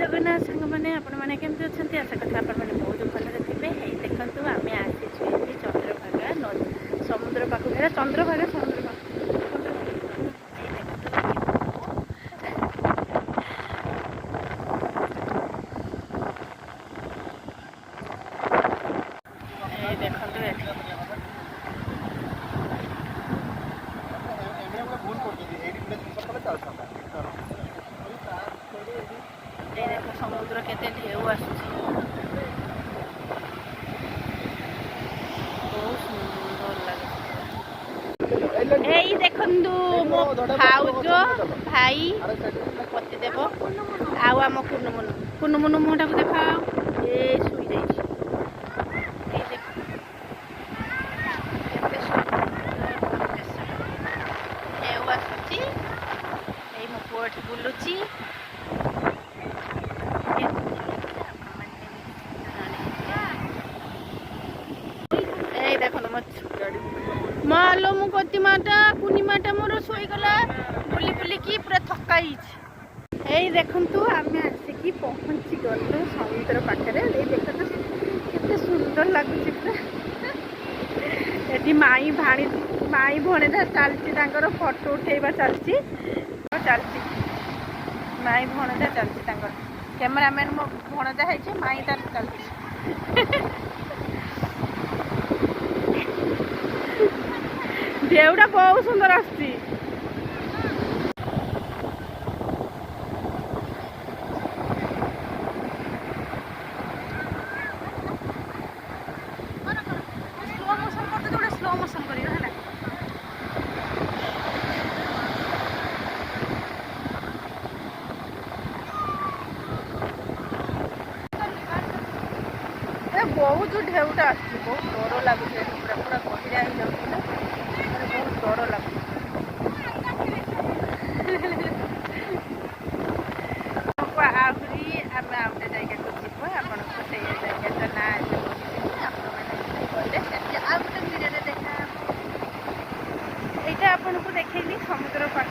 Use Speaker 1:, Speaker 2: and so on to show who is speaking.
Speaker 1: जगन्नाथ सांग मैंने आपमती अच्छा आशा करते आपने बहुत भलରେ थे। देखु आम आसी चंद्रभागा नदी समुद्र पाखक चंद्रभागा समुद्र पाख समुद्र केते ढेउ आसुची बहुत सुंदर लगे। एई देखंदु मो भाउज भाई पति देव आउ आम कुनुमुनु मुहटा को देखाओ ए सुई जाइछि। एई देख केते सुंदर ढेउ आसुची। एई मो पुअठी बुलुची मालो मु कतिमाटा कुनिमाटा मोर सोईगला बुली बुली की पूरा थकाई। यही देखु आम आसिकी पहुँची गलु समुद्र पाखे। देखते केते सुंदर लगुच ये माई भाणी माई भणेजा चलती फोटो उठेबा चलती चलती माई भणेजा चलती कैमेरामैन मो भणेजा है माई तार चलती ढेउटा बहुत सुंदर आसती। स्लो मोशन करियो है बहुत ढेउटा आसती बहुत डर लगुच पूरा पूरा गहिरा हो जाऊँ बहुत डर लगुच। आहरी आम आ गए जगह को जीव आपको से जगह ना गले आ गए भिडियो देखा यहाँ आपको देखी समुद्र पाख